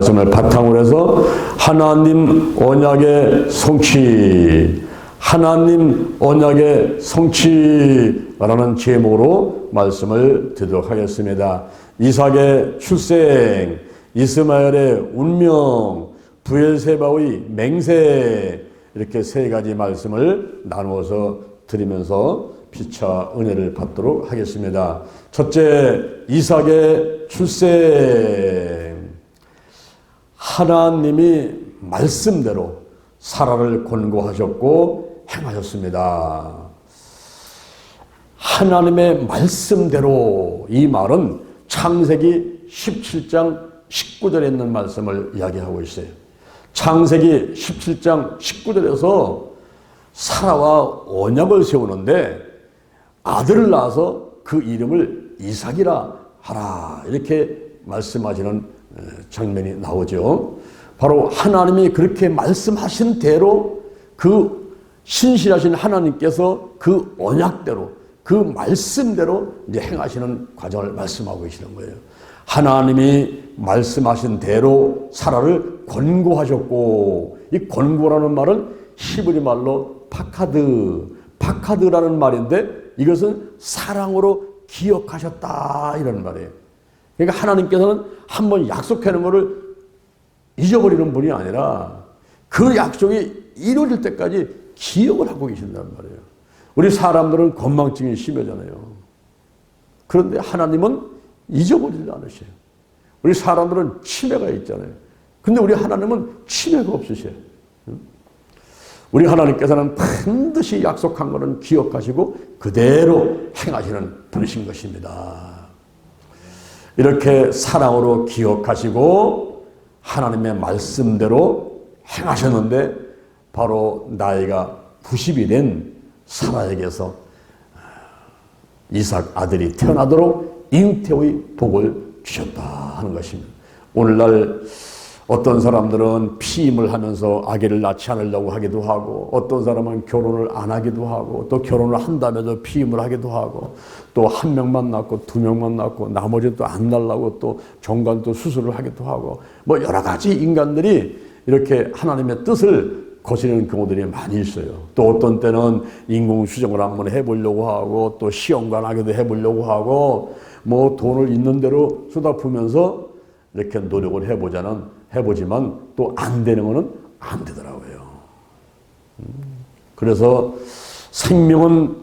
말씀을 바탕으로 해서 하나님 언약의 성취, 하나님 언약의 성취라는 제목으로 말씀을 드리도록 하겠습니다. 이삭의 출생, 이스마엘의 운명, 브엘세바의 맹세, 이렇게 세 가지 말씀을 나누어서 드리면서 피차 은혜를 받도록 하겠습니다. 첫째, 이삭의 출생. 하나님이 말씀대로 사라를 권고하셨고 행하셨습니다. 하나님의 말씀대로, 이 말은 창세기 17장 19절에 있는 말씀을 이야기하고 있어요. 창세기 17장 19절에서 사라와 언약을 세우는데 아들을 낳아서 그 이름을 이삭이라 하라, 이렇게 말씀하시는 장면이 나오죠. 바로 하나님이 그렇게 말씀하신 대로, 그 신실하신 하나님께서 그 언약대로, 그 말씀대로 이제 행하시는 과정을 말씀하고 계시는 거예요. 하나님이 말씀하신 대로 사라를 권고하셨고, 이 권고라는 말은 히브리 말로 파카드라는 말인데, 이것은 사랑으로 기억하셨다, 이런 말이에요. 그러니까 하나님께서는 한번 약속해 놓은 것을 잊어버리는 분이 아니라 그 약속이 이루어질 때까지 기억을 하고 계신다는 말이에요. 우리 사람들은 건망증이 심하잖아요. 그런데 하나님은 잊어버리지 않으셔요. 우리 사람들은 치매가 있잖아요. 근데 우리 하나님은 치매가 없으셔요. 우리 하나님께서는 반드시 약속한 것은 기억하시고 그대로 행하시는 분이신 것입니다. 이렇게 사랑으로 기억하시고 하나님의 말씀대로 행하셨는데, 바로 나이가 90이 된 사라에게서 이삭 아들이 태어나도록 잉태의 복을 주셨다 하는 것입니다. 오늘날 어떤 사람들은 피임을 하면서 아기를 낳지 않으려고 하기도 하고, 어떤 사람은 결혼을 안 하기도 하고, 또 결혼을 한다면서 피임을 하기도 하고, 또 한 명만 낳고 두 명만 낳고 나머지 또 안 낳으려고 또 정관 또 수술을 하기도 하고, 뭐 여러 가지 인간들이 이렇게 하나님의 뜻을 거스르는 경우들이 많이 있어요. 또 어떤 때는 인공수정을 한번 해보려고 하고, 또 시험관하기도 해보려고 하고, 뭐 돈을 있는 대로 쏟아부으면서 이렇게 노력을 해보지만 또 안 되는 거는 안 되더라고요. 그래서 생명은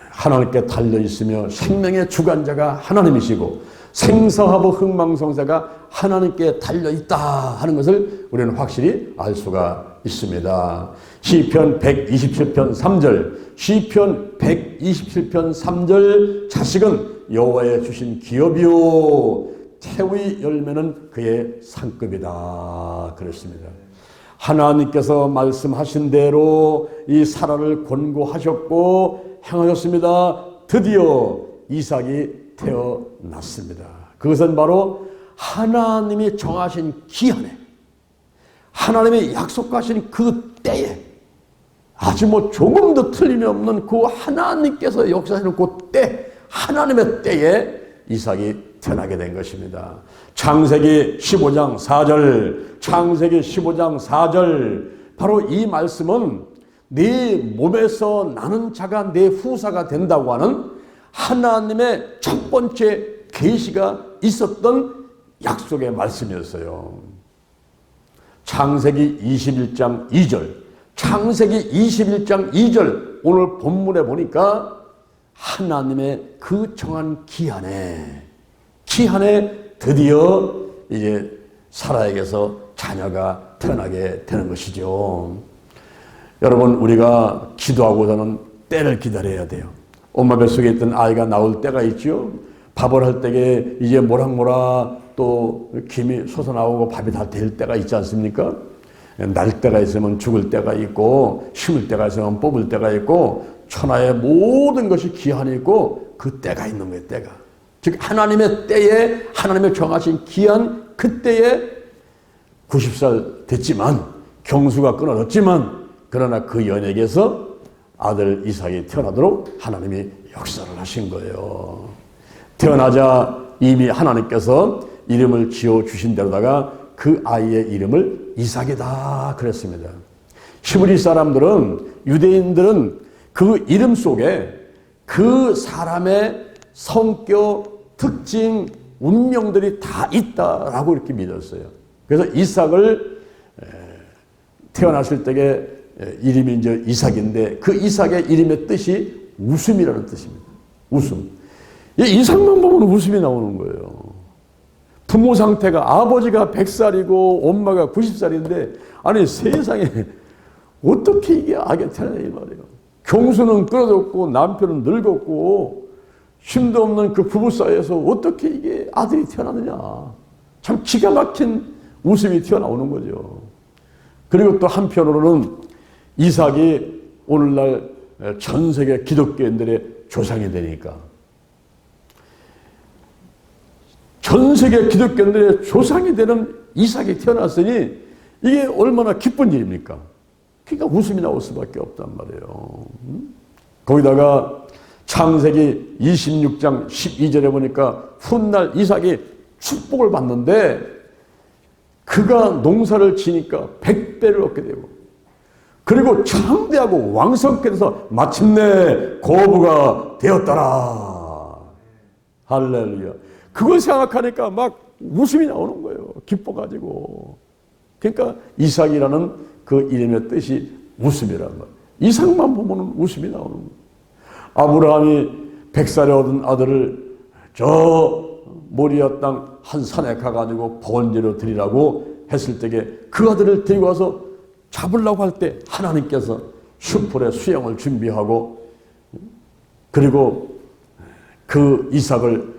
하나님께 달려 있으며 생명의 주관자가 하나님이시고 생사하고 흥망성쇠가 하나님께 달려 있다 하는 것을 우리는 확실히 알 수가 있습니다. 시편 127편 3절, 시편 127편 3절, 자식은 여호와의 주신 기업이요 태의 열매는 그의 상급이다 그랬습니다. 하나님께서 말씀하신 대로 이 사라를 권고하셨고 행하셨습니다. 드디어 이삭이 태어났습니다. 그것은 바로 하나님이 정하신 기한에, 하나님이 약속하신 그 때에, 아주 뭐 조금도 틀림이 없는 그 하나님께서 역사하시는 그 때, 하나님의 때에 이삭이 태어나게 된 것입니다. 창세기 15장 4절, 창세기 15장 4절, 바로 이 말씀은 네 몸에서 나는 자가 내 후사가 된다고 하는 하나님의 첫 번째 계시가 있었던 약속의 말씀이었어요. 창세기 21장 2절, 창세기 21장 2절, 오늘 본문에 보니까 하나님의 그 정한 기한에 드디어 이제 사라에게서 자녀가 태어나게 되는 것이죠. 여러분, 우리가 기도하고서는 때를 기다려야 돼요. 엄마 뱃속에 있던 아이가 나올 때가 있죠. 밥을 할 때에 이제 모락모락 또 김이 솟아나오고 밥이 다 될 때가 있지 않습니까? 날 때가 있으면 죽을 때가 있고, 심을 때가 있으면 뽑을 때가 있고, 천하의 모든 것이 기한이 있고 그 때가 있는 거예요. 때가, 즉 하나님의 때에, 하나님의 정하신 기한 그 때에 90살 됐지만, 경수가 끊어졌지만, 그러나 그 연예계에서 아들 이삭이 태어나도록 하나님이 역사를 하신 거예요. 태어나자 이미 하나님께서 이름을 지어주신 데로다가 그 아이의 이름을 이삭이다 그랬습니다. 히브리 사람들은, 유대인들은 그 이름 속에 그 사람의 성격, 특징, 운명들이 다 있다라고 이렇게 믿었어요. 그래서 이삭을 태어났을 때에 이름이 이제 이삭인데, 그 이삭의 이름의 뜻이 웃음이라는 뜻입니다. 웃음. 이삭만 보면 웃음이 나오는 거예요. 부모 상태가, 아버지가 100살이고 엄마가 90살인데 아니 세상에 어떻게 이게 아기가 태어나냐 이 말이에요. 경수는 끊어졌고 남편은 늙었고 힘도 없는 그 부부 사이에서 어떻게 이게 아들이 태어나느냐. 참 기가 막힌 웃음이 튀어나오는 거죠. 그리고 또 한편으로는 이삭이 오늘날 전 세계 기독교인들의 조상이 되니까, 전 세계 기독교인들의 조상이 되는 이삭이 태어났으니 이게 얼마나 기쁜 일입니까? 그러니까 웃음이 나올 수밖에 없단 말이에요. 거기다가 창세기 26장 12절에 보니까 훗날 이삭이 축복을 받는데 그가 농사를 지니까 100배를 얻게 되고, 그리고 창대하고 왕성케 돼서 마침내 거부가 되었더라. 할렐루야. 그걸 생각하니까 막 웃음이 나오는 거예요. 기뻐가지고. 그러니까 이삭이라는 그 이름의 뜻이 웃음이란 말이에요. 이삭만 보면 웃음이 나오는 거예요. 아브라함이 100살에 얻은 아들을 저 모리아 땅 한 산에 가가지고 번제로 드리라고 했을 때에 그 아들을 데리고 와서 잡으려고 할 때 하나님께서 슈풀에 수양을 준비하고, 그리고 그 이삭을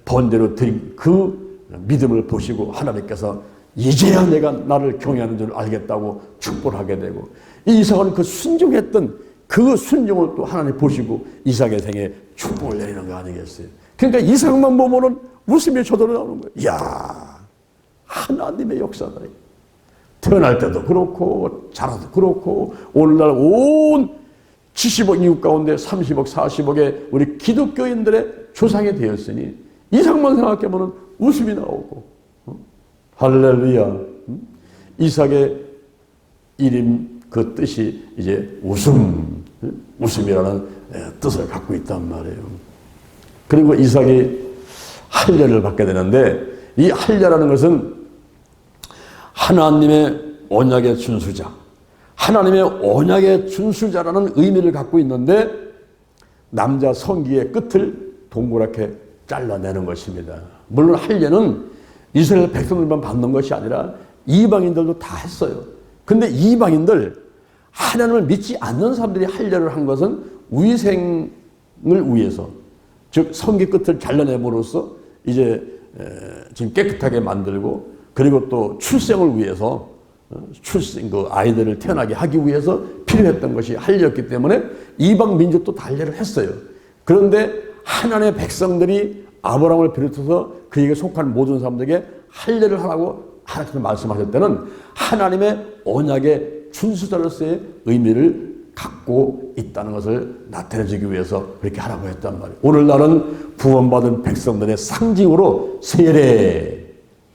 번제로 드린 그 믿음을 보시고 하나님께서 이제야 내가 나를 경외하는 줄 알겠다고 축복을 하게 되고, 이 이삭은 그 순종했던 그 순종을 또 하나님 보시고 이삭의 생에 축복을 내리는 거 아니겠어요? 그러니까 이삭만 보면은 웃음이 저절로 나오는 거예요. 이야, 하나님의 역사다. 태어날 때도 그렇고 자라도 그렇고 오늘날 온 70억 이웃 가운데 30억 40억의 우리 기독교인들의 조상이 되었으니 이삭만 생각해보면 웃음이 나오고, 할렐루야. 이삭의 이름 그 뜻이 이제 웃음이라는 뜻을 갖고 있단 말이에요. 그리고 이삭이 할례를 받게 되는데, 이 할례라는 것은 하나님의 언약의 준수자, 하나님의 언약의 준수자라는 의미를 갖고 있는데, 남자 성기의 끝을 동그랗게 잘라내는 것입니다. 물론 할례는 이스라엘 백성들만 받는 것이 아니라 이방인들도 다 했어요. 근데 이방인들, 하나님을 믿지 않는 사람들이 할례를 한 것은 위생을 위해서, 즉 성기 끝을 잘라내므로써 이제 지금 깨끗하게 만들고, 그리고 또 출생을 위해서, 그 아이들을 태어나게 하기 위해서 필요했던 것이 할례였기 때문에 이방 민족도 다 할례를 했어요. 그런데 하나님의 백성들이 아브라함을 비롯해서 그에게 속한 모든 사람들에게 할례를 하라고 하나님께서 말씀하실 때는 하나님의 언약의 준수자로서의 의미를 갖고 있다는 것을 나타내주기 위해서 그렇게 하라고 했단 말이에요. 오늘날은 구원받은 백성들의 상징으로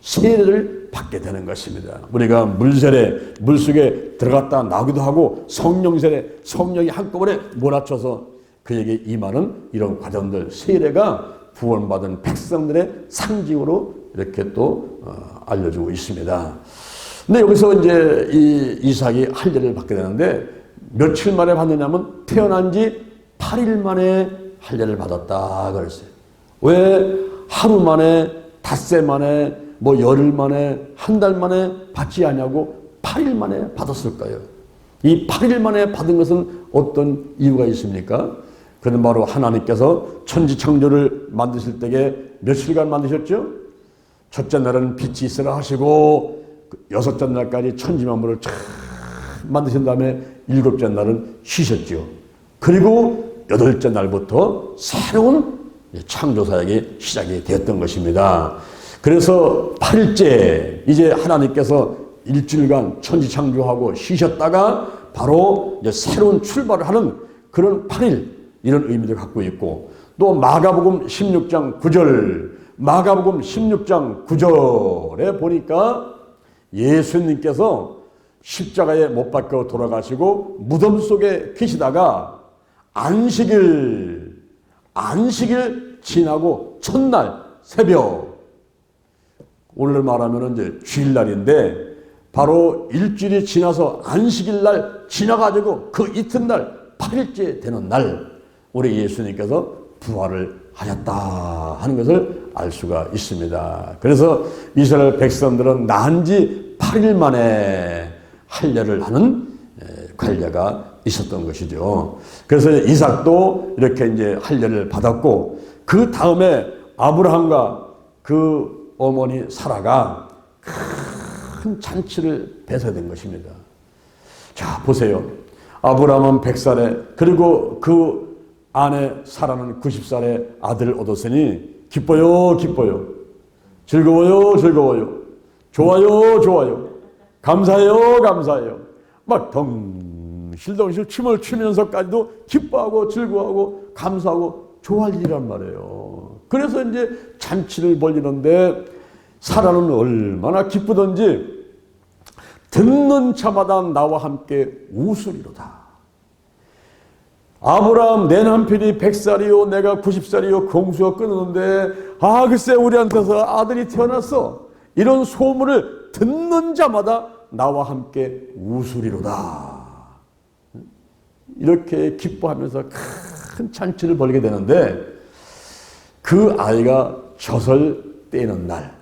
세례를 받게 되는 것입니다. 우리가 물세례, 물속에 들어갔다 나오기도 하고, 성령세례, 성령이 한꺼번에 몰아쳐서 그에게 임하는 이런 과정들, 세례가 구원받은 백성들의 상징으로 이렇게 또 알려주고 있습니다. 근데 여기서 이제 이 이삭이 할례를 받게 되는데, 며칠 만에 받느냐면 태어난 지 8일 만에 할례를 받았다 그랬어요. 왜 하루 만에, 닷새 만에, 뭐 열흘 만에, 한 달 만에 받지 않냐고 8일 만에 받았을까요? 이 8일 만에 받은 것은 어떤 이유가 있습니까? 그는 바로 하나님께서 천지창조를 만드실 때에 며칠간 만드셨죠? 첫째 날은 빛이 있으라 하시고, 여섯째 날까지 천지만물을 쫙 만드신 다음에 일곱째 날은 쉬셨죠. 그리고 여덟째 날부터 새로운 창조사역이 시작이 되었던 것입니다. 그래서 8일째 이제 하나님께서 일주일간 천지창조하고 쉬셨다가 바로 이제 새로운 출발을 하는 그런 8일, 이런 의미를 갖고 있고, 또 마가복음 16장 9절, 마가복음 16장 9절에 보니까 예수님께서 십자가에 못 박혀 돌아가시고 무덤 속에 계시다가 안식일 지나고 첫날 새벽, 오늘 말하면 이제 주일날인데 바로 일주일이 지나서 안식일날 지나가지고 그 이튿날 8일째 되는 날 우리 예수님께서 부활을 하셨다 하는 것을 알 수가 있습니다. 그래서 이스라엘 백성들은 난 지 8일 만에 할례를 하는 관례가 있었던 것이죠. 그래서 이삭도 이렇게 이제 할례를 받았고 그 다음에 아브라함과 그 어머니 사라가 큰 잔치를 베서야 것입니다. 자, 보세요. 아브라함은 100살에 그리고 그 아내 사라는 90살에 아들을 얻었으니 기뻐요, 기뻐요. 즐거워요, 즐거워요. 좋아요, 좋아요. 감사해요, 감사해요. 막 덩실덩실 춤을 추면서까지도 기뻐하고 즐거워하고 감사하고 좋아할 일이란 말이에요. 그래서 이제 잔치를 벌이는데 사라는 얼마나 기쁘던지 듣는 자마다 나와 함께 웃으리로다. 아브라함 내 남편이 100살이요 내가 90살이요 공수가 끊었는데 글쎄 우리한테서 아들이 태어났어. 이런 소문을 듣는 자마다 나와 함께 웃으리로다. 이렇게 기뻐하면서 큰 잔치를 벌이게 되는데 그 아이가 젖을 떼는 날,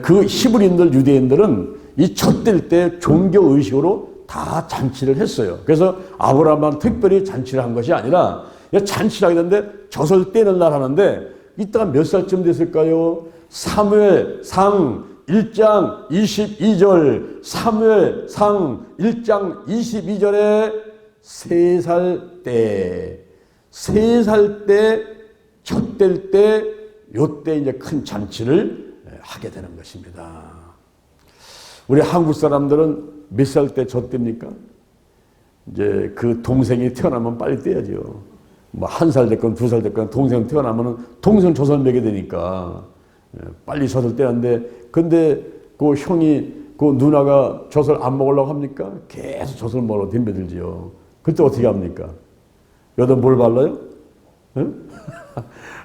그 히브리인들 유대인들은 이 젖뗄 때 종교 의식으로 다 잔치를 했어요. 그래서 아브라함만 특별히 잔치를 한 것이 아니라 잔치를 하게 되는데 젖을 떼는 날 하는데 이따가 몇 살쯤 됐을까요? 사무엘상 1장 22절, 사무엘상 1장 22절에 3살 때 젖뗄 때 요때 이제 큰 잔치를 하게 되는 것입니다. 우리 한국 사람들은 몇 살 때 젖댑니까? 이제 그 동생이 태어나면 빨리 떼야죠. 뭐 1살 됐건 2살 됐건 동생 태어나면은 동생 젖을 먹게 되니까 빨리 젖을 떼는데 근데 그 형이 그 누나가 젖을 안 먹으려고 합니까? 계속 젖을 먹으러 덤벼들지요. 그때 어떻게 합니까? 여기다 뭘 발라요? 응?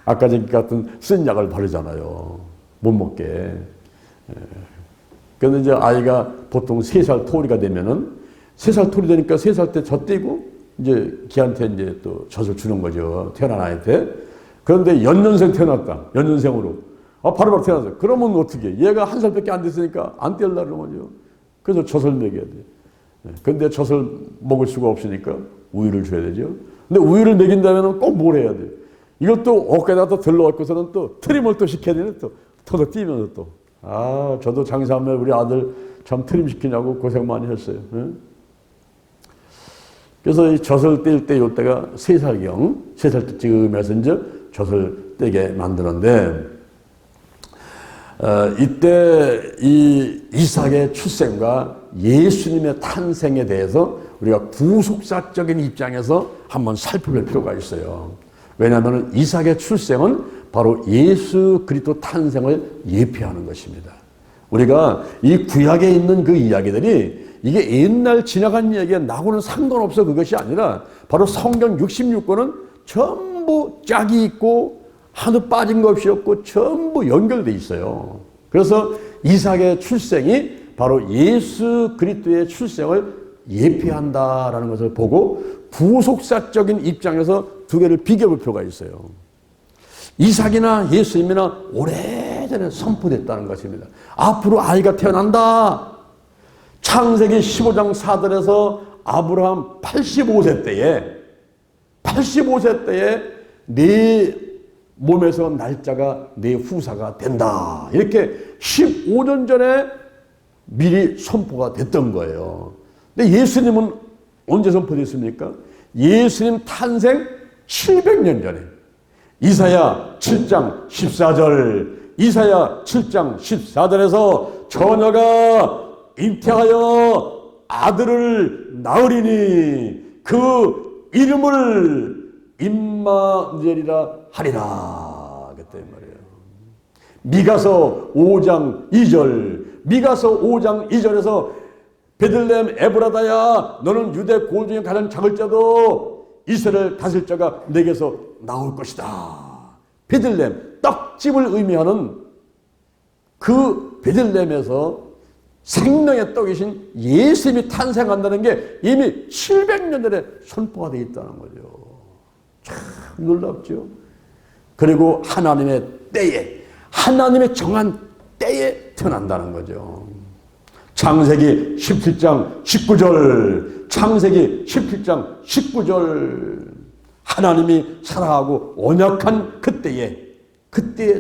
아까 전기 같은 쓴 약을 바르잖아요. 못 먹게. 그런데 이제 아이가 보통 3살 토리가 되면은 3살 토리 되니까 3살 때 젖 떼고 이제 걔한테 이제 또 젖을 주는 거죠. 태어난 아이한테. 그런데 연년생 태어났다. 연년생으로. 바로바로 태어났어. 그러면 어떻게? 얘가 1살밖에 안 됐으니까 안 떼려고 그러죠. 그래서 젖을 먹여야 돼. 근데 젖을 먹을 수가 없으니까 우유를 줘야 되죠. 근데 우유를 먹인다면 꼭 뭘 해야 돼? 이걸 또 어깨에다 또 들러갖고서는 또 트림을 또 시켜야 되네. 또 터도 뛰면서 또. 저도 장사하면 우리 아들 참 트림 시키냐고 고생 많이 했어요. 그래서 이 젖을 뗄 때 요때가 3살경, 3살 때쯤에서 이제 젖을 떼게 만드는데, 이때 이 이삭의 출생과 예수님의 탄생에 대해서 우리가 구속사적인 입장에서 한번 살펴볼 필요가 있어요. 왜냐하면 이삭의 출생은 바로 예수 그리스도 탄생을 예표하는 것입니다. 우리가 이 구약에 있는 그 이야기들이 이게 옛날 지나간 이야기가 나고는 상관없어 그것이 아니라 바로 성경 66권은 전부 짝이 있고 하나도 빠진 것 없이 없고 전부 연결돼 있어요. 그래서 이삭의 출생이 바로 예수 그리스도의 출생을 예표한다라는 것을 보고 구속사적인 입장에서 두 개를 비교해 볼 필요가 있어요. 이삭이나 예수님이나 오래전에 선포됐다는 것입니다. 앞으로 아이가 태어난다. 창세기 15장 4절에서 아브라함 85세 때에 네 몸에서 날짜가 네 후사가 된다. 이렇게 15년 전에 미리 선포가 됐던 거예요. 근데 예수님은 언제 선포됐습니까? 예수님 탄생 700년 전에 이사야 7장 14절에서 처녀가 잉태하여 아들을 낳으리니 그 이름을 임마누엘이라 하리라. 그때 말이에요. 미가서 5장 2절, 미가서 5장 2절에서 베들레헴 에브라다야, 너는 유대 고을 중에 가장 작을 자도 이스라엘 다스릴 자가 내게서 나올 것이다. 베들레헴, 떡집을 의미하는 그 베들레헴에서 생명의 떡이신 예수님이 탄생한다는 게 이미 700년 전에 선포가 되어 있다는 거죠. 참 놀랍죠. 그리고 하나님의 때에, 하나님의 정한 때에 태어난다는 거죠. 창세기 17장 19절, 창세기 17장 19절, 하나님이 사랑하고 언약한 그때에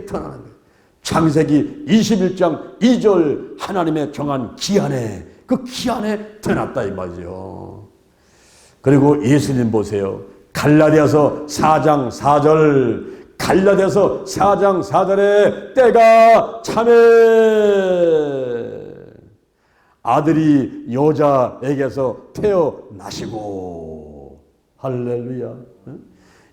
태어나는 거예요. 창세기 21장 2절, 하나님의 정한 기한에, 그 기한에 태어났다 이 말이죠. 그리고 예수님 보세요. 갈라디아서 4장 4절, 갈라디아서 4장 4절에 때가 차매 아들이 여자에게서 태어나시고, 할렐루야.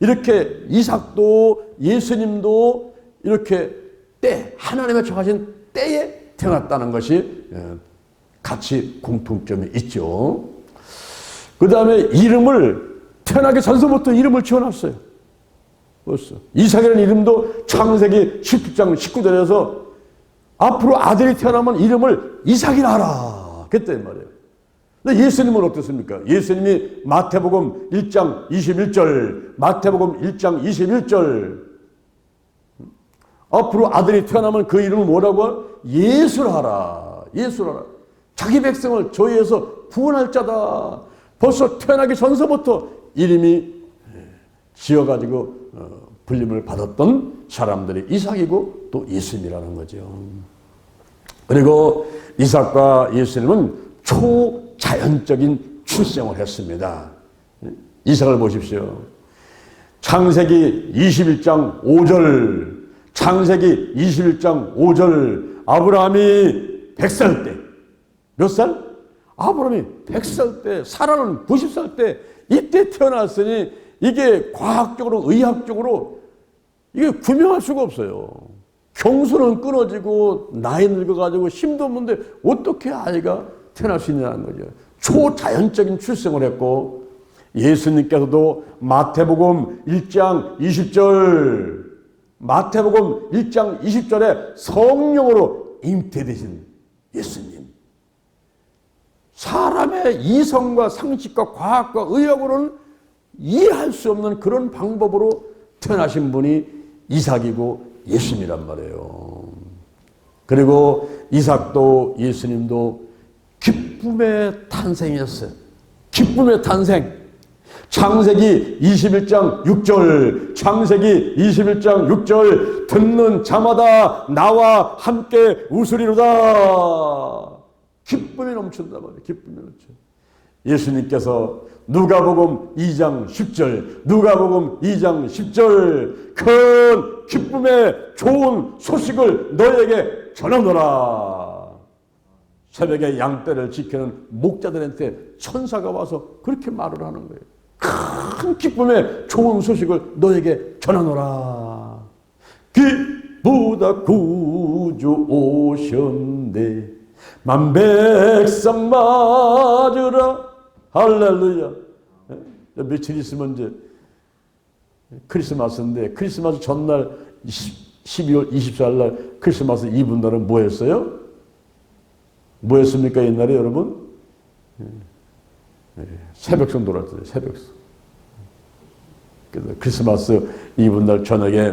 이렇게 이삭도 예수님도 이렇게 때, 하나님의 정하신 때에 태어났다는 것이 같이 공통점이 있죠. 그 다음에 이름을 태어나기 전서부터 이름을 지어놨어요. 벌써 이삭이라는 이름도 창세기 17장 19절에서 앞으로 아들이 태어나면 이름을 이삭이라 하라 그랬단 말이에요. 근데 예수님은 어떻습니까? 예수님이 마태복음 1장 21절, 마태복음 1장 21절, 앞으로 아들이 태어나면 그 이름을 뭐라고? 예수라 하라. 예수라 하라. 자기 백성을 저희에서 구원할 자다. 벌써 태어나기 전서부터 이름이 지어가지고 불림을 받았던 사람들이 이삭이고 또 예수님이라는 거죠. 그리고 이삭과 예수님은 초자연적인 출생을 했습니다. 이삭을 보십시오. 창세기 21장 5절, 창세기 21장 5절, 아브라함이 100살 때, 몇 살? 아브라함이 100살 때, 사라는 90살 때, 이때 태어났으니 이게 과학적으로, 의학적으로 이게 구명할 수가 없어요. 경수는 끊어지고 나이 늙어가지고 힘도 없는데 어떻게 아이가 태어날 수 있냐는 거죠. 초자연적인 출생을 했고, 예수님께서도 마태복음 1장 20절, 마태복음 1장 20절에 성령으로 잉태되신 예수님. 사람의 이성과 상식과 과학과 의학으로는 이해할 수 없는 그런 방법으로 태어나신 분이 이삭이고 예수님이란 말이에요. 그리고 이삭도 예수님도 기쁨의 탄생이었어요. 기쁨의 탄생. 창세기 21장 6절, 창세기 21장 6절, 듣는 자마다 나와 함께 웃으리로다. 기쁨이 넘친단 말이에요. 기쁨이 넘쳐. 예수님께서 누가복음 2장 10절, 누가복음 2장 10절, 큰 기쁨의 좋은 소식을 너에게 전하노라. 새벽에 양떼를 지키는 목자들한테 천사가 와서 그렇게 말을 하는 거예요. 큰 기쁨의 좋은 소식을 너에게 전하노라. 기쁘다 구주 오셨네, 만백성 맞으라. 할렐루야. 며칠 있으면 이제 크리스마스인데, 크리스마스 전날 12월 24일 날 크리스마스 이브 날은 뭐 했어요? 뭐 했습니까 옛날에 여러분? 새벽송 놀았어요. 새벽송. 그래서 크리스마스 이브 날 저녁에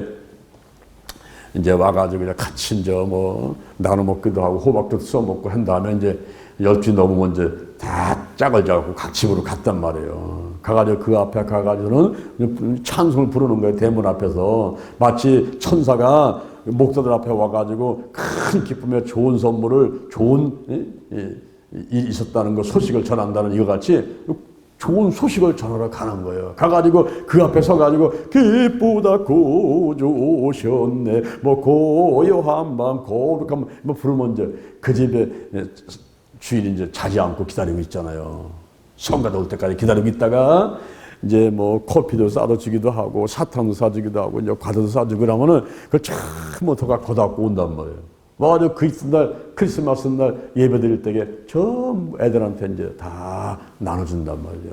이제 와가지고 이제 같이 이제 뭐 나눠 먹기도 하고 호박도 써 먹고 한 다음에 이제 12시 넘으면 이제 다 짝을 잡고 각 집으로 갔단 말이에요. 가가지고 그 앞에 가가지고는 찬송을 부르는 거예요. 대문 앞에서. 마치 천사가 목사들 앞에 와가지고 큰 기쁨에 좋은 선물을, 좋은 일이 있었다는 거, 소식을 전한다는 이거 같이 좋은 소식을 전하러 가는 거예요. 가가지고 그 앞에 서가지고 기쁘다 구주 오셨네, 뭐 고요한 밤 거룩한 뭐 부르면 이제 그 집에 주인이 이제 자지 않고 기다리고 있잖아요. 성가대 올 때까지 기다리고 있다가 이제 뭐 커피도 싸다 주기도 하고 사탕도 싸주기도 하고 이제 과자도 싸주고 그러면은 그걸 전부 다 갖고 온단 말이에요. 맞아, 크리스마스 날 예배 드릴 때에 전부 애들한테 이제 다 나눠준단 말이야.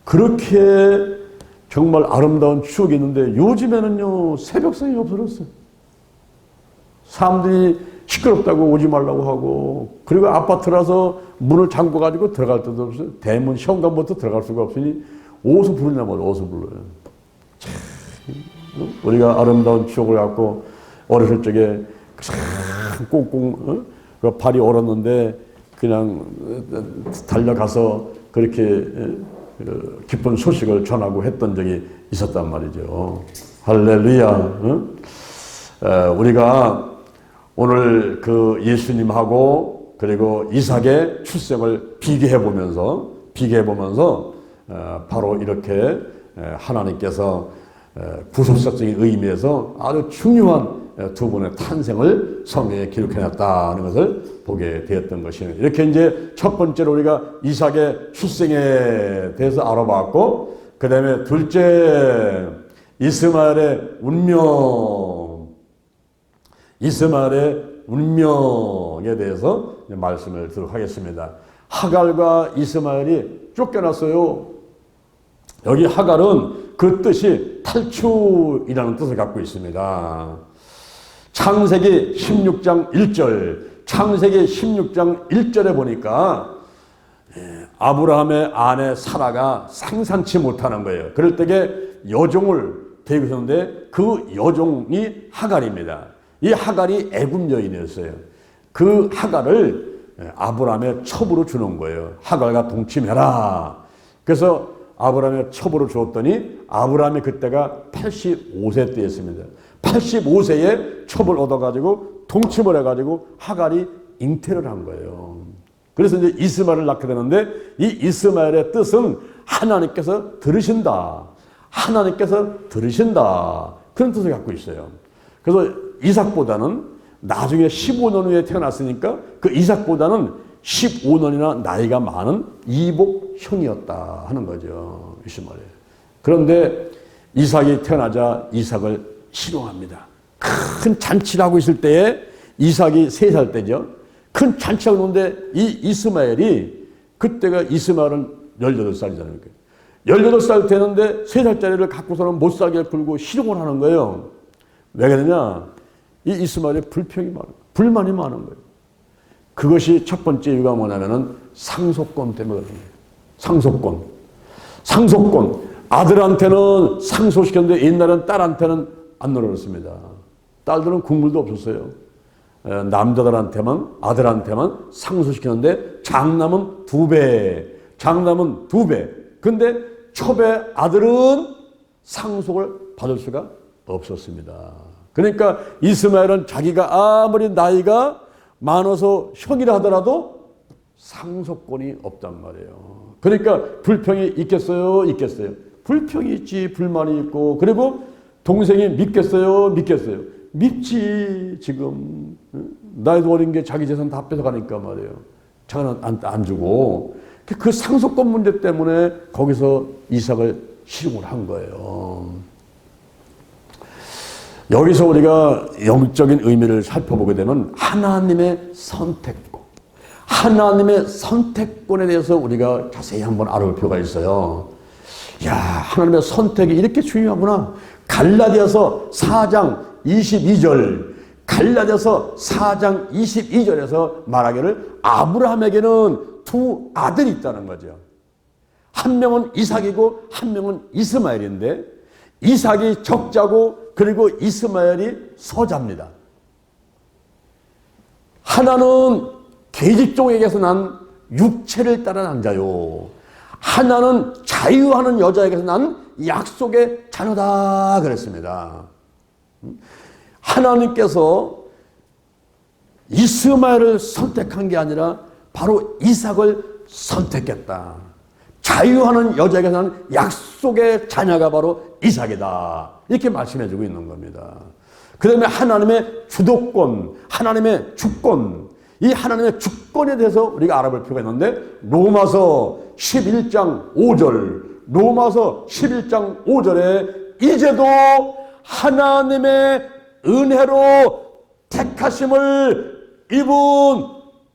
그렇게 정말 아름다운 추억이 있는데 요즘에는요, 새벽성이 없어졌어요. 사람들이 시끄럽다고 오지 말라고 하고, 그리고 아파트라서 문을 잠궈가지고 들어갈 데도 없어요. 대문, 현관부터 들어갈 수가 없으니 어디서 부르냐 말이야, 어디서 불러요. 참, 우리가 아름다운 추억을 갖고 어렸을 적에 꽁꽁 발이 얼었는데 그냥 달려가서 그렇게 기쁜 소식을 전하고 했던 적이 있었단 말이죠. 할렐루야. 우리가 오늘 그 예수님하고 그리고 이삭의 출생을 비교해 보면서 바로 이렇게 하나님께서 구속사적인 의미에서 아주 중요한 두 분의 탄생을 성경에 기록해놨다는 것을 보게 되었던 것이에요. 이렇게 이제 첫 번째로 우리가 이삭의 출생에 대해서 알아봤고, 그 다음에 둘째 이스마엘의 운명에 대해서 말씀을 드리도록 하겠습니다. 하갈과 이스마엘이 쫓겨났어요. 여기 하갈은 그 뜻이 탈출이라는 뜻을 갖고 있습니다. 창세기 16장 1절에 보니까 아브라함의 아내 사라가 상상치 못하는 거예요. 그럴 때에 여종을 데리고 있었는데 그 여종이 하갈입니다. 이 하갈이 애굽 여인이었어요. 그 하갈을 아브라함의 첩으로 주는 거예요. 하갈과 동침해라. 그래서 아브라함의 첩으로 주었더니 아브라함이 그때가 85세 때였습니다. 85세에 첩을 얻어가지고 동침을 해가지고 하갈이 잉태를 한 거예요. 그래서 이제 이스마엘을 낳게 되는데 이 이스마엘의 뜻은 하나님께서 들으신다. 그런 뜻을 갖고 있어요. 그래서 이삭보다는 나중에 15년 후에 태어났으니까 그 이삭보다는 15년이나 나이가 많은 이복 형이었다 하는 거죠. 이스마엘. 그런데 이삭이 태어나자 이삭을 실용합니다. 큰 잔치를 하고 있을 때에 이삭이 3살 때죠. 큰 잔치하고 있는데 이 이스마엘이 그때가 이스마엘은 18살이잖아요. 18살 되는데 3살짜리를 갖고서는 못 살게 굴고 실용을 하는 거예요. 왜 그러냐? 이 이스마엘의 불만이 많은 거예요. 그것이 첫 번째 이유가 뭐냐면은 상속권 때문에 그런 거예요. 상속권. 아들한테는 상속시켰는데 옛날엔 딸한테는 안 놀았습니다. 딸들은 국물도 없었어요. 아들한테만 상속시켰는데 장남은 2배. 근데 첩의 아들은 상속을 받을 수가 없었습니다. 그러니까 이스마엘은 자기가 아무리 나이가 많아서 형이라 하더라도 상속권이 없단 말이에요. 그러니까 불평이 있겠어요? 불평이 있지, 불만이 있고, 그리고 동생이 믿겠어요? 믿지, 지금. 나이도 어린 게 자기 재산 다 뺏어가니까 말이에요. 자기는 안 주고. 그 상속권 문제 때문에 거기서 이삭을 실용을 한 거예요. 여기서 우리가 영적인 의미를 살펴보게 되면 하나님의 선택권에 대해서 우리가 자세히 한번 알아볼 필요가 있어요. 야, 하나님의 선택이 이렇게 중요하구나. 갈라디아서 4장 22절에서 말하기를 아브라함에게는 2 아들이 있다는 거죠. 한 명은 이삭이고 한 명은 이스마엘인데 이삭이 적자고 그리고 이스마엘이 서자입니다. 하나는 계집종에게서 난 육체를 따라 난 자요. 하나는 자유하는 여자에게서 난 약속의 자녀다 그랬습니다. 하나님께서 이스마엘을 선택한 게 아니라 바로 이삭을 선택했다. 자유하는 여자에게서 난 약속의 자녀가 바로 이삭이다. 이렇게 말씀해주고 있는 겁니다. 그 다음에 하나님의 주도권, 하나님의 주권, 이 하나님의 주권에 대해서 우리가 알아볼 필요가 있는데 로마서 11장 5절, 로마서 11장 5절에 이제도 하나님의 은혜로 택하심을 입은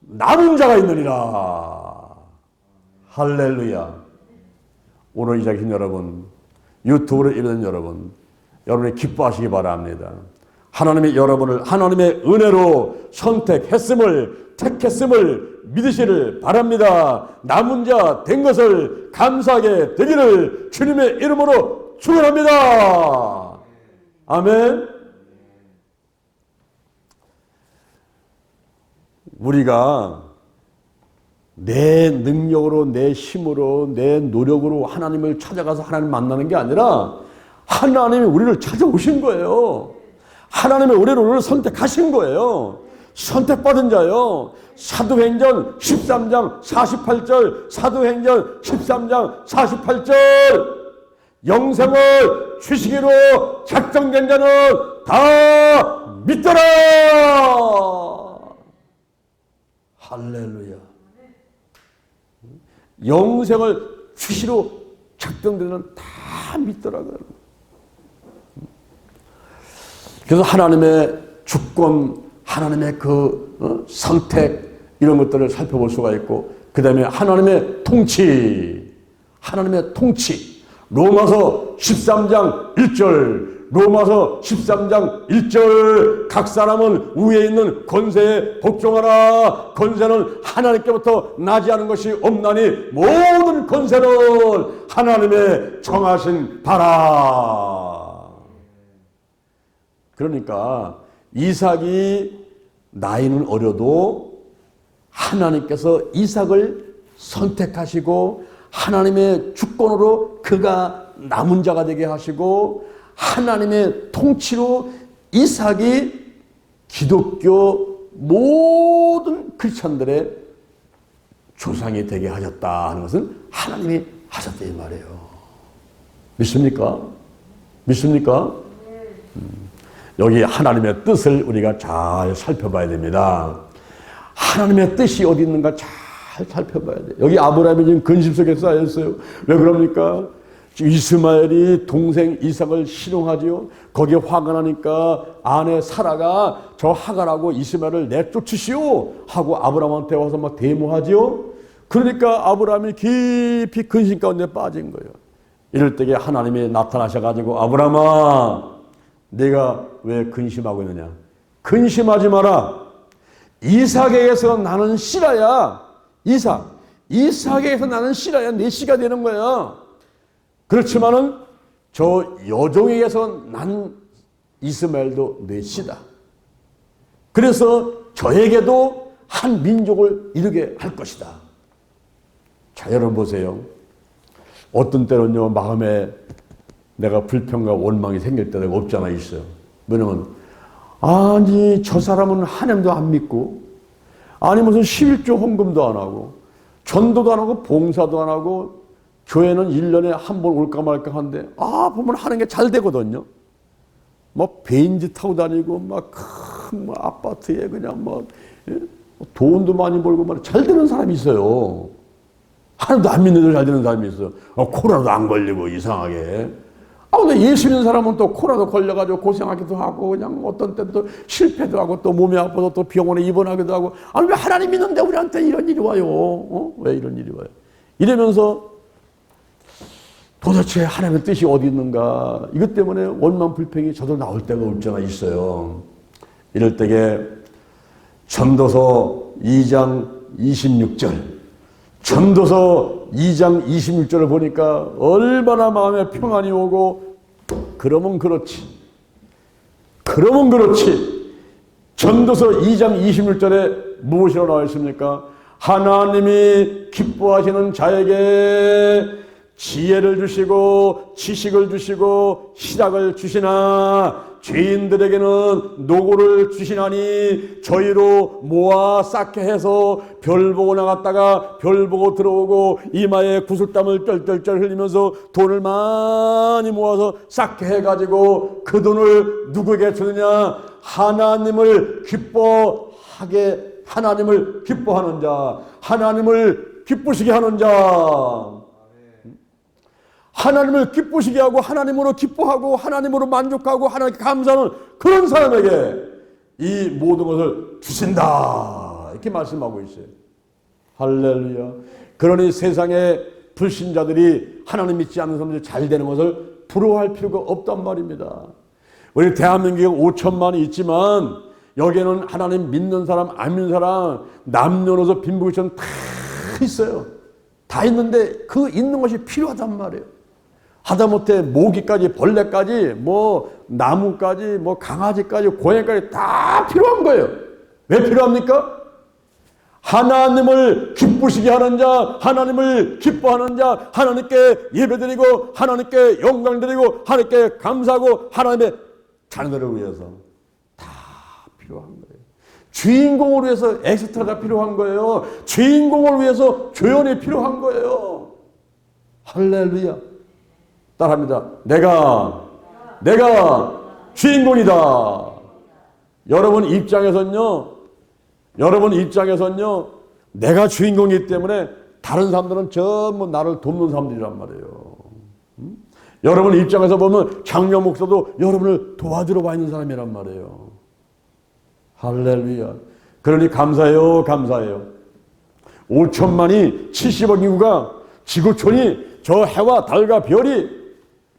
남은 자가 있느니라. 할렐루야. 오늘 이 자리에 계신 여러분, 유튜브를 읽는 여러분, 여러분이 기뻐하시기 바랍니다. 하나님이 여러분을 하나님의 은혜로 선택했음을, 택했음을 믿으시를 바랍니다. 남은 자 된 것을 감사하게 되기를 주님의 이름으로 축원합니다. 아멘. 우리가 내 능력으로, 내 힘으로, 내 노력으로 하나님을 찾아가서 하나님을 만나는 게 아니라 하나님이 우리를 찾아오신 거예요. 하나님의 우리를 선택하신 거예요. 선택받은 자요. 사도행전 13장 48절, 사도행전 13장 48절. 영생을 주시기로 작정된 자는 다 믿더라. 할렐루야. 영생을 주시로 작정된 자는 다 믿더라고요. 그래서 하나님의 주권, 하나님의 그 선택 이런 것들을 살펴볼 수가 있고, 그 다음에 하나님의 통치, 하나님의 통치. 로마서 13장 1절, 로마서 13장 1절. 각 사람은 위에 있는 권세에 복종하라. 권세는 하나님께부터 나지 않은 것이 없나니 모든 권세는 하나님의 정하신 바라. 그러니까 이삭이 나이는 어려도 하나님께서 이삭을 선택하시고 하나님의 주권으로 그가 남은 자가 되게 하시고 하나님의 통치로 이삭이 기독교 모든 크리스찬들의 조상이 되게 하셨다 하는 것은 하나님이 하셨다 이 말이에요. 믿습니까? 믿습니까? 여기 하나님의 뜻을 우리가 잘 살펴봐야 됩니다. 하나님의 뜻이 어디 있는가 잘 살펴봐야 돼요. 여기 아브라함이 지금 근심 속에 쌓였어요. 왜 그럽니까? 이스마엘이 동생 이삭을 실용하지요. 거기에 화가 나니까 아내 사라가 저 하갈하고 이스마엘을 내쫓으시오 하고 아브라함한테 와서 막 데모하지요. 그러니까 아브라함이 깊이 근심 가운데 빠진 거예요. 이럴 때에 하나님이 나타나셔가지고 아브라함아, 내가 왜 근심하고 있느냐? 근심하지 마라. 이삭에게서 나는 씨라야. 이삭에게서 나는 씨라야. 내 씨가 되는 거야. 그렇지만은 저 여종에게서 난 이스마엘도 내 씨다. 그래서 저에게도 한 민족을 이루게 할 것이다. 자, 여러분 보세요. 어떤 때는요, 마음에 내가 불평과 원망이 생길 때가 없지 않아 있어요. 왜냐면 아니 저 사람은 하나님도 안 믿고, 아니 무슨 11조 헌금도 안 하고 전도도 안 하고 봉사도 안 하고 교회는 1년에 한 번 올까 말까 한데 보면 하는 게 잘 되거든요. 뭐 벤츠 타고 다니고 막 큰 아파트에 그냥 돈도 많이 벌고 잘 되는 사람이 있어요. 하나도 안 믿는데도 잘 되는 사람이 있어요. 코로나도 안 걸리고 이상하게. 근데 예수 믿는 사람은 또 코로나도 걸려가지고 고생하기도 하고, 그냥 어떤 때는 또 실패도 하고, 또 몸이 아파서 또 병원에 입원하기도 하고, 왜 하나님 믿는데 우리한테 이런 일이 와요? 왜 이런 일이 와요? 이러면서 도대체 하나님의 뜻이 어디 있는가? 이것 때문에 원망 불평이 저도 나올 때가 없잖아 있어요. 이럴 때에 전도서 2장 26절, 전도서 2장 26절을 보니까 얼마나 마음에 평안이 오고, 그러면 그렇지. 전도서 2장 26절에 무엇이라고 나와 있습니까? 하나님이 기뻐하시는 자에게 지혜를 주시고 지식을 주시고 희락을 주시나 죄인들에게는 노고를 주시나니 저희로 모아 쌓게 해서 별 보고 나갔다가 별 보고 들어오고 이마에 구슬땀을 쩔쩔쩔 흘리면서 돈을 많이 모아서 쌓게 해가지고 그 돈을 누구에게 주느냐? 하나님을 기뻐하는 자, 하나님을 기쁘시게 하는 자. 하나님을 기쁘시게 하고 하나님으로 기뻐하고 하나님으로 만족하고 하나님께 감사하는 그런 사람에게 이 모든 것을 주신다. 이렇게 말씀하고 있어요. 할렐루야. 그러니 세상의 불신자들이 하나님 믿지 않는 사람들이 잘 되는 것을 부러워할 필요가 없단 말입니다. 우리 대한민국에 5천만이 있지만 여기에는 하나님 믿는 사람, 안 믿는 사람, 남녀노소 빈부귀천 다 있어요. 다 있는데 그 있는 것이 필요하단 말이에요. 하다못해 모기까지, 벌레까지, 뭐 나무까지, 뭐 강아지까지, 고양이까지 다 필요한 거예요. 왜 필요합니까? 하나님을 기쁘시게 하는 자, 하나님을 기뻐하는 자, 하나님께 예배드리고 하나님께 영광드리고 하나님께 감사하고 하나님의 자녀들을 위해서 다 필요한 거예요. 주인공을 위해서 엑스트라가 필요한 거예요. 주인공을 위해서 조연이 필요한 거예요. 할렐루야. 따라합니다. 내가 주인공이다. 여러분 입장에서는요, 내가 주인공이기 때문에 다른 사람들은 전부 나를 돕는 사람들이란 말이에요. 여러분 입장에서 보면 장로 목사도 여러분을 도와주러 와 있는 사람이란 말이에요. 할렐루야. 그러니 감사해요. 5천만이 70억 인구가 지구촌이 저 해와 달과 별이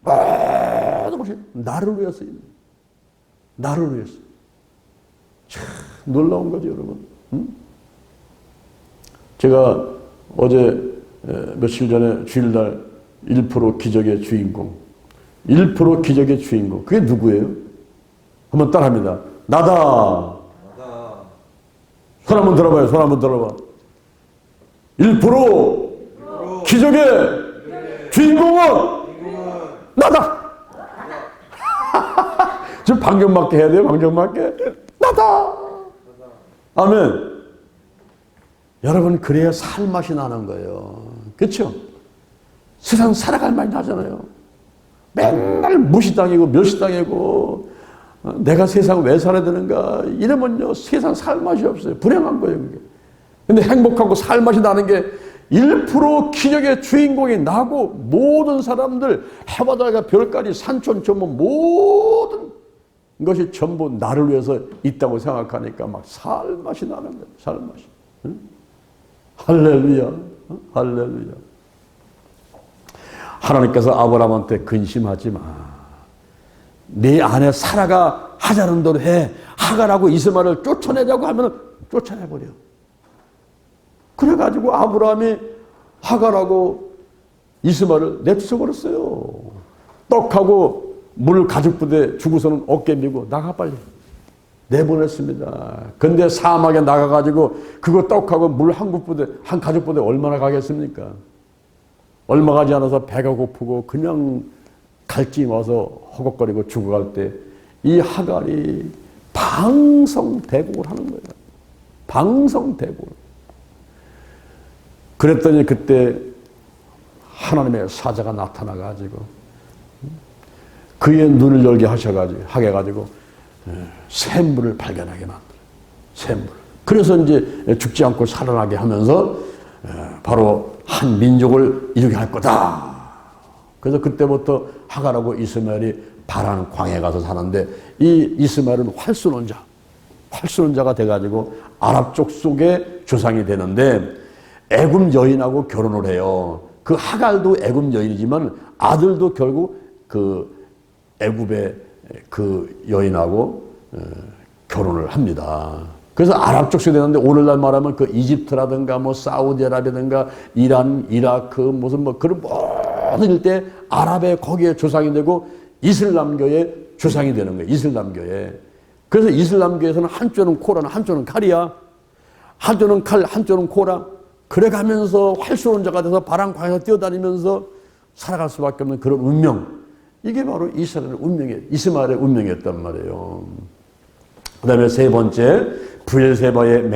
모든 것이 나를 위해서 나를 위해서. 참 놀라운 거죠, 여러분. 제가 어제 며칠 전에 주일날 1% 기적의 주인공, 1% 기적의 주인공, 그게 누구예요? 한번 따라합니다. 나다. 손 한번 들어봐요. 손 한번 들어봐. 1% 기적의 주인공은 나다. 지금 방정맞게 해야 돼요. 방정맞게. 나다. 아멘. 여러분 그래야 살맛이 나는 거예요. 그렇죠? 세상 살아갈 맛이 나잖아요. 맨날 무시당하고 멸시당하고 내가 세상 왜 살아야 되는가 이러면요 세상 살맛이 없어요. 불행한 거예요 그게. 근데 행복하고 살맛이 나는 게 1% 기적의 주인공이 나고 모든 사람들 해와 달과 별까지 산천 전문 모든 것이 전부 나를 위해서 있다고 생각하니까 막 살맛이 나는 거예요. 살맛이. 응? 할렐루야. 할렐루야. 하나님께서 아브라함한테 근심하지 마. 네 아내 사라가 하자는 대로 해. 하갈하고 이스마엘을 쫓아내자고 하면 쫓아내버려. 그래가지고 아브라함이 하갈하고 이스마엘을 내쫓아버렸어요. 떡하고 물 가죽부대 주고서는 어깨 밀고 나가 빨리. 내보냈습니다. 근데 사막에 나가가지고 그거 떡하고 물 한 가죽부대 얼마나 가겠습니까? 얼마 가지 않아서 배가 고프고 그냥 갈증이 와서 허걱거리고 죽어갈 때 이 하갈이 방성대곡을 하는 거예요. 방성대곡. 그랬더니 그때 하나님의 사자가 나타나가지고 그의 눈을 열게 하게 해가지고 샘물을 발견하게 만들어요. 샘물. 그래서 이제 죽지 않고 살아나게 하면서 바로 한 민족을 이루게 할 거다. 그래서 그때부터 하갈하고 이스마엘이 바란 광야에 가서 사는데 이 이스마엘은 활쏘는 자가 돼가지고 아랍 족 속의 조상이 되는데 애굽 여인하고 결혼을 해요. 그 하갈도 애굽 여인이지만 아들도 결국 그 애굽의 그 여인하고 결혼을 합니다. 그래서 아랍 쪽 세대인데 오늘날 말하면 그 이집트라든가 뭐 사우디아라비아든가 이란, 이라크 무슨 뭐 그런 모든 일대 아랍의 거기에 조상이 되고 이슬람교의 조상이 되는 거예요. 이슬람교에. 그래서 이슬람교에서는 한쪽은 코라나 한쪽은 칼이야. 한쪽은 칼, 한쪽은 코라. 그래가면서 활쏘는 자가 돼서 바람 광야에서 뛰어다니면서 살아갈 수밖에 없는 그런 운명. 이게 바로 이스마엘의 운명이었단 말이에요. 그 다음에 세 번째, 브엘세바의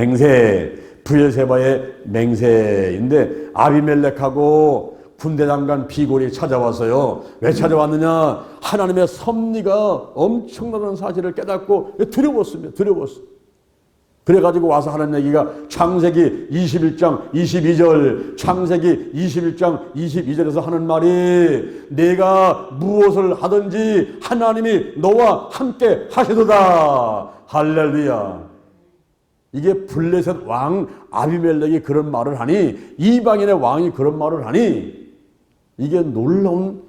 맹세인데 아비멜렉하고 군대 장관 비골이 찾아와서요. 왜 찾아왔느냐? 하나님의 섭리가 엄청나다는 사실을 깨닫고 두려웠습니다. 두려웠어. 그래가지고 와서 하는 얘기가 창세기 21장 22절, 창세기 21장 22절에서 하는 말이 내가 무엇을 하든지 하나님이 너와 함께 하시도다. 할렐루야. 이게 블레셋 왕 아비멜렉이 그런 말을 하니, 이방인의 왕이 그런 말을 하니, 이게 놀라운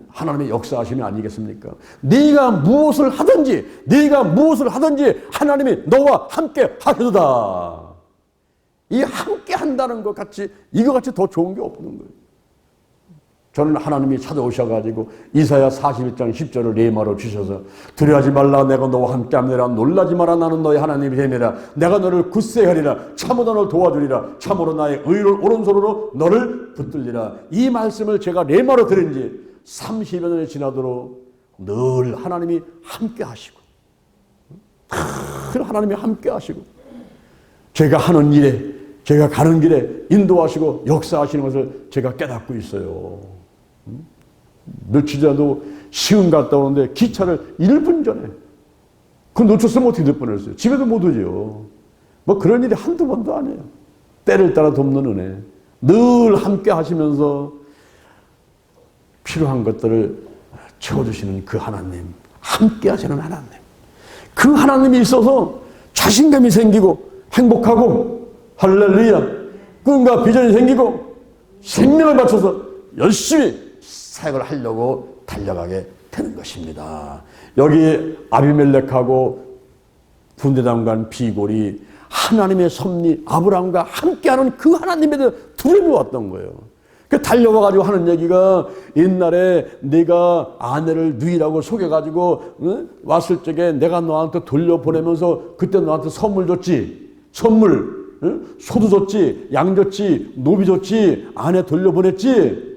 하나님의 역사하심이 아니겠습니까? 네가 무엇을 하든지 하나님이 너와 함께 하시도다. 이 함께 한다는 것 같이, 이거 같이 더 좋은 게 없는 거예요. 저는 하나님이 찾아오셔가지고 이사야 41장 10절을 레마로 주셔서 두려워하지 말라 내가 너와 함께 합니다. 놀라지 마라 나는 너의 하나님이 됨이라. 내가 너를 굳세 하리라. 참으로 너를 도와주리라. 참으로 나의 의를 오른손으로 너를 붙들리라. 이 말씀을 제가 레마로 들은 지 30여 년이 지나도록 늘 하나님이 함께 하시고, 하나님이 함께 하시고, 제가 하는 일에, 제가 가는 길에 인도하시고 역사하시는 것을 제가 깨닫고 있어요. 며칠 전에도 시흥 갔다 오는데 기차를 1분 전에, 그거 놓쳤으면 어떻게 될 뻔했어요. 집에도 못 오죠. 뭐 그런 일이 한두 번도 아니에요. 때를 따라 돕는 은혜. 늘 함께 하시면서 필요한 것들을 채워주시는 그 하나님, 함께 하시는 하나님, 그 하나님이 있어서 자신감이 생기고 행복하고, 할렐루야, 꿈과 비전이 생기고 생명을 바쳐서 열심히 사역을 하려고 달려가게 되는 것입니다. 여기 아비멜렉하고 군대장관 비골이 하나님의 섭리, 아브라함과 함께하는 그 하나님에 대해 두려움이 왔던 거예요. 그 달려와가지고 하는 얘기가, 옛날에 네가 아내를 누이라고 속여가지고 왔을 적에 내가 너한테 돌려보내면서 그때 너한테 선물 줬지. 선물, 소도 줬지, 양 줬지, 노비 줬지, 아내 돌려보냈지,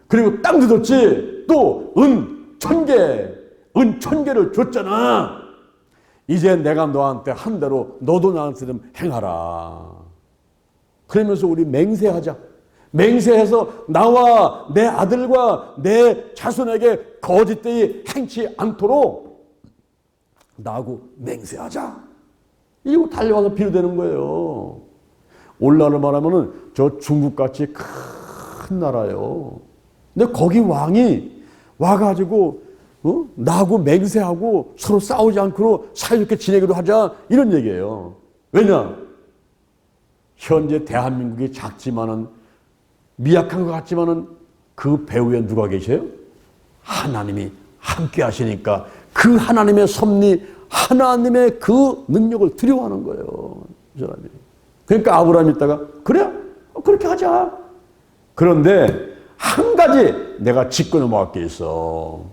그리고 땅도 줬지, 또 은 1000개를 줬잖아. 이제 내가 너한테 한 대로 너도 나한테 좀 행하라. 그러면서 우리 맹세하자. 맹세해서 나와 내 아들과 내 자손에게 거짓되이 행치 않도록 나하고 맹세하자. 이거 달려와서 비유되는 거예요. 오늘날로 말하면은 저 중국같이 큰 나라예요. 근데 거기 왕이 와가지고 나하고 맹세하고 서로 싸우지 않고 사이좋게 지내기로 하자, 이런 얘기예요. 왜냐? 현재 대한민국이 작지만은, 미약한 것 같지만은 그 배후에 누가 계셔요? 하나님이 함께 하시니까 그 하나님의 섭리, 하나님의 그 능력을 두려워하는 거예요, 이 사람이. 그러니까 아브라함이 있다가 그래? 그렇게 하자. 그런데 한 가지 내가 짚고 넘어갈 게 있어.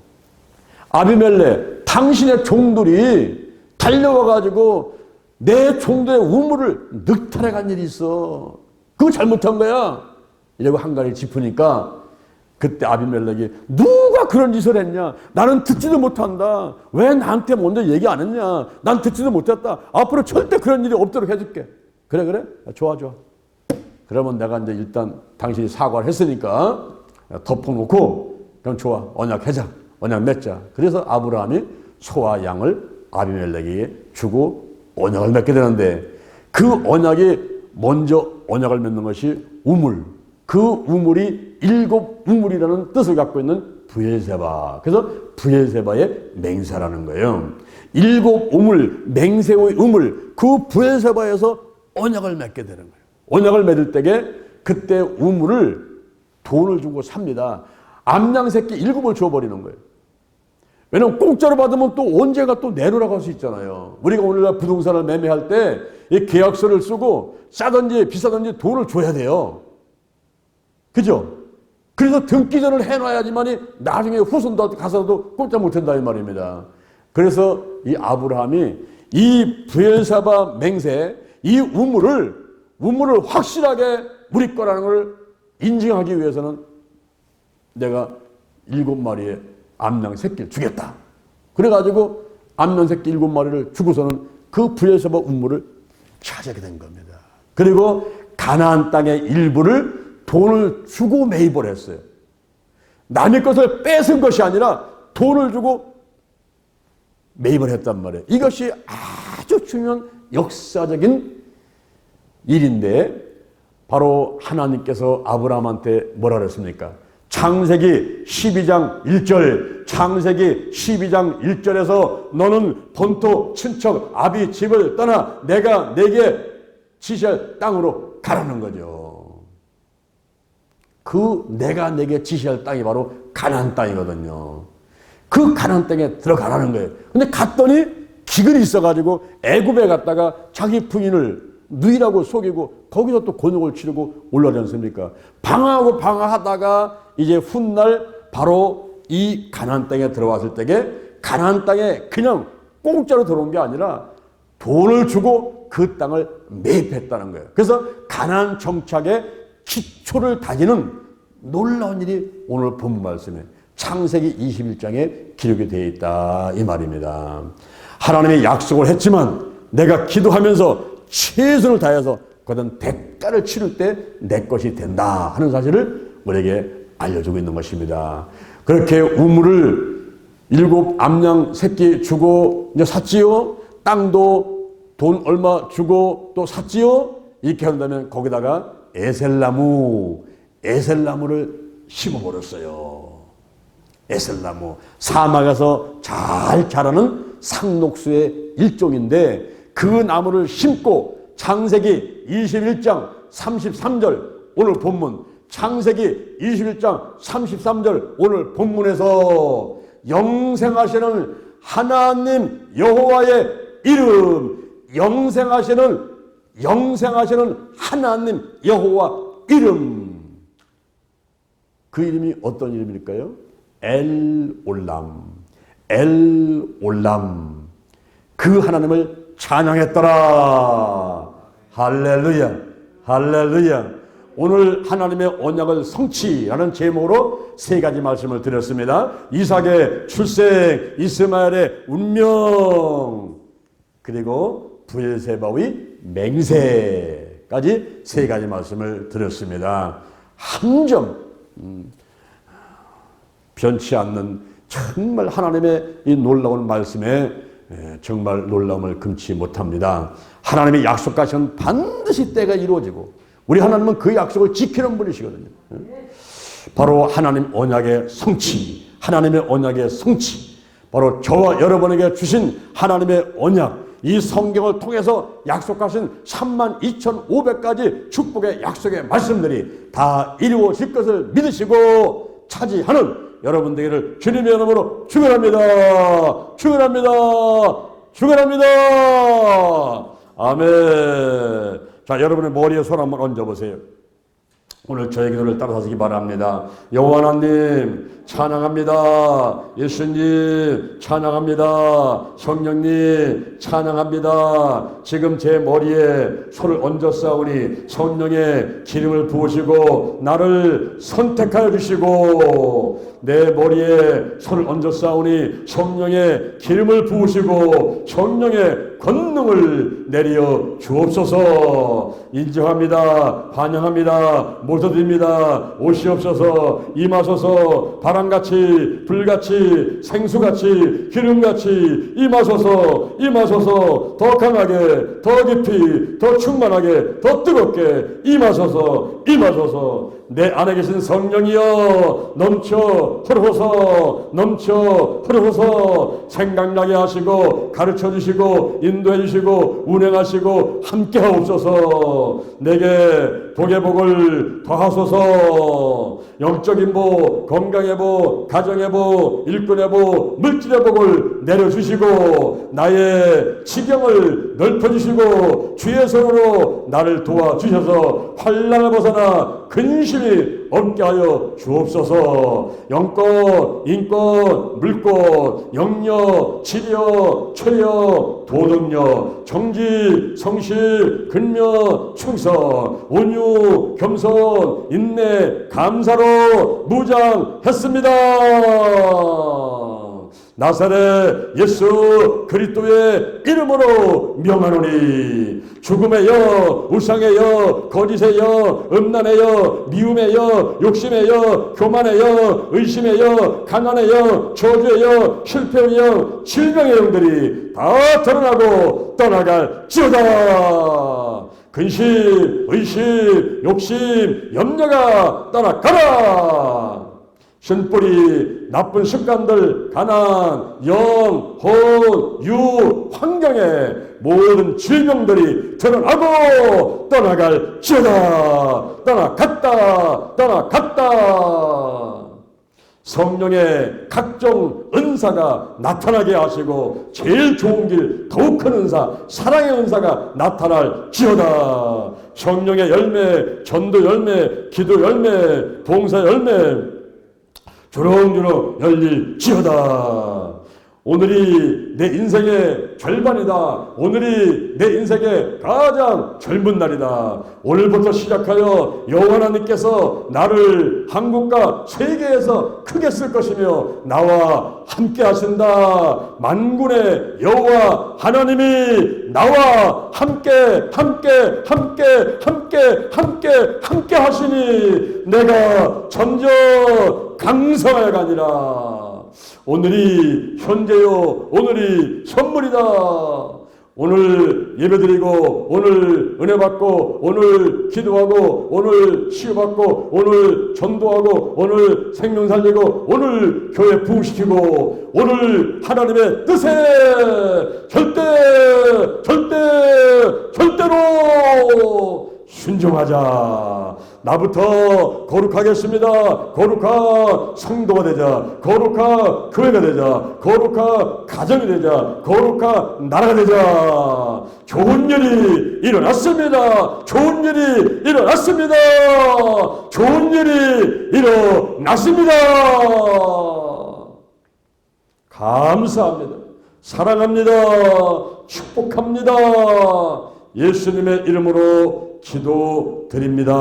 아비멜렉, 당신의 종들이 달려와가지고 내 종들의 우물을 늑탈해 간 일이 있어. 그거 잘못한 거야. 이러고 한 가지 짚으니까 그때 아비멜렉이 누가 그런 짓을 했냐? 나는 듣지도 못한다. 왜 나한테 먼저 얘기 안 했냐? 난 듣지도 못했다. 앞으로 절대 그런 일이 없도록 해줄게. 그래? 좋아. 그러면 내가 이제 일단 당신이 사과를 했으니까 덮어놓고, 그럼 좋아, 언약하자, 언약 맺자. 그래서 아브라함이 소와 양을 아비멜렉에게 주고 언약을 맺게 되는데, 그 언약이 먼저 언약을 맺는 것이 우물, 그 우물이 7 우물이라는 뜻을 갖고 있는 브엘세바. 그래서 브엘세바의 맹세라는 거예요. 7 우물, 맹세의 우물, 그 브엘세바에서 언약을 맺게 되는 거예요. 언약을 맺을 때에 그때 우물을 돈을 주고 삽니다. 암양 새끼 7을 줘버리는 거예요. 왜냐면 공짜로 받으면 또 언제가 또 내놓으라고 할 수 있잖아요. 우리가 오늘날 부동산을 매매할 때 이 계약서를 쓰고 싸든지 비싸든지 돈을 줘야 돼요. 그죠? 그래서 등기전을 해놔야지만이 나중에 후손들한테 가서도 공짜 못한다 이 말입니다. 그래서 이 아브라함이 이 브엘사바 맹세, 이 우물을 확실하게 우리 거라는 걸 인증하기 위해서는 내가 7마리의 암양 새끼를 주겠다. 그래가지고 암양 새끼 7마리를 주고서는 그 브엘사바 우물을 차지하게 된 겁니다. 그리고 가나안 땅의 일부를 돈을 주고 매입을 했어요. 남의 것을 뺏은 것이 아니라 돈을 주고 매입을 했단 말이에요. 이것이 아주 중요한 역사적인 일인데 바로 하나님께서 아브라함한테 뭐라 그랬습니까? 창세기 12장 1절, 창세기 12장 1절에서 너는 본토 친척 아비 집을 떠나 내가 내게 지시할 땅으로 가라는 거죠. 그 내가 내게 지시할 땅이 바로 가나안 땅이거든요. 그 가나안 땅에 들어가라는 거예요. 근데 갔더니 기근이 있어가지고 애굽에 갔다가 자기 부인을 누이라고 속이고 거기서 또 곤욕을 치르고 올라오지 않습니까? 방황하다가 이제 훗날 바로 이 가나안 땅에 들어왔을 때에 가나안 땅에 그냥 공짜로 들어온 게 아니라 돈을 주고 그 땅을 매입했다는 거예요. 그래서 가나안 정착의 기초를 다지는 놀라운 일이 오늘 본문 말씀에 창세기 21장에 기록이 되어 있다 이 말입니다. 하나님이 약속을 했지만 내가 기도하면서 최선을 다해서 그런 대가를 치를 때 내 것이 된다 하는 사실을 우리에게 알려주고 있는 것입니다. 그렇게 우물을 7 암양 새끼 주고 이제 샀지요. 땅도 돈 얼마 주고 또 샀지요. 이렇게 한다면 거기다가 에셀나무를 심어버렸어요. 에셀나무 사막에서 잘 자라는 상록수의 일종인데 그 나무를 심고 창세기 21장 33절 오늘 본문 창세기 21장 33절 오늘 본문에서 영생하시는 하나님 여호와의 이름 영생하시는 하나님 여호와 이름 그 이름이 어떤 이름일까요? 엘올람 그 하나님을 찬양했더라. 할렐루야 할렐루야. 오늘 하나님의 언약을 성취라는 제목으로 3가지 말씀을 드렸습니다. 이삭의 출생, 이스마엘의 운명, 그리고 브엘세바의 맹세까지 3가지 말씀을 드렸습니다. 한 점 변치 않는 정말 하나님의 이 놀라운 말씀에 정말 놀라움을 금치 못합니다. 하나님의 약속하신 반드시 때가 이루어지고 우리 하나님은 그 약속을 지키는 분이시거든요. 바로 하나님 언약의 성취, 하나님의 언약의 성취, 바로 저와 여러분에게 주신 하나님의 언약, 이 성경을 통해서 약속하신 32,500가지 축복의 약속의 말씀들이 다 이루어질 것을 믿으시고 차지하는 여러분들에게 주님의 이름으로 축원합니다. 축원합니다. 축원합니다. 아멘. 자, 여러분의 머리에 손 한번 얹어보세요. 오늘 저의 기도를 따라하시기 바랍니다. 여호와 하나님 찬양합니다. 예수님 찬양합니다. 성령님 찬양합니다. 지금 제 머리에 손을 얹었사오니 성령의 기름을 부으시고 나를 선택하여 주시고 내 머리에 손을 얹었사오니 성령의 기름을 부으시고 성령의 권능을 내려 주옵소서. 인정합니다. 환영합니다. 모셔드립니다. 오시옵소서. 임하소서. 바람같이 불같이 생수같이 기름같이 임하소서. 임하소서. 더 강하게 더 깊이 더 충만하게 더 뜨겁게 임하소서. 임하소서. 내 안에 계신 성령이여 넘쳐 흐르소서. 넘쳐 흐르소서. 생각나게 하시고 가르쳐 주시고 인도해 주시고 운행하시고 함께 하옵소서. 내게 복의 복을 더하소서. 영적인 복, 건강의 복, 가정의 복, 일꾼의 복, 물질의 복을 내려주시고 나의 지경을 넓혀주시고 주의 손으로 나를 도와주셔서 환난을 벗어나 근심이 없게 하여 주옵소서. 영권, 인권, 물권, 영력, 치력, 체력, 도덕력, 정직, 성실, 근면, 충성, 온유, 겸손, 인내, 감사로 무장했습니다. 나사렛 예수 그리스도의 이름으로 명하노니 죽음의 영, 우상의 영, 거짓의 영, 음란의 영, 미움의 영, 욕심의 영, 교만의 영, 의심의 영, 가난의 영, 저주의 영, 실패의 영, 질병의 영들이 다 드러나고 떠나갈지어다. 근심, 의심, 욕심, 염려가 떠나가라. 신뿌리, 나쁜 습관들, 가난, 영, 혼, 유, 환경에 모든 질병들이 드러나고 떠나갈지어다. 떠나갔다. 성령의 각종 은사가 나타나게 하시고 제일 좋은 길, 더욱 큰 은사, 사랑의 은사가 나타날지어다. 성령의 열매, 전도 열매, 기도 열매, 봉사 열매 주렁주렁 열릴지어다. 오늘이 내 인생의 절반이다. 오늘이 내 인생의 가장 젊은 날이다. 오늘부터 시작하여 여호와 하나님께서 나를 한국과 세계에서 크게 쓸 것이며 나와 함께 하신다. 만군의 여호와 하나님이 나와 함께 하시니 내가 전적 강성하여가 아니라 오늘이 현재요, 오늘이 선물이다. 오늘 예배드리고, 오늘 은혜받고, 오늘 기도하고, 오늘 치유받고, 오늘 전도하고, 오늘 생명 살리고, 오늘 교회 부흥시키고, 오늘 하나님의 뜻에 절대로 순종하자. 나부터 거룩하겠습니다. 거룩한 성도가 되자. 거룩한 교회가 되자. 거룩한 가정이 되자. 거룩한 나라가 되자. 좋은 일이 일어났습니다. 좋은 일이 일어났습니다. 좋은 일이 일어났습니다. 감사합니다. 사랑합니다. 축복합니다. 예수님의 이름으로 기도드립니다.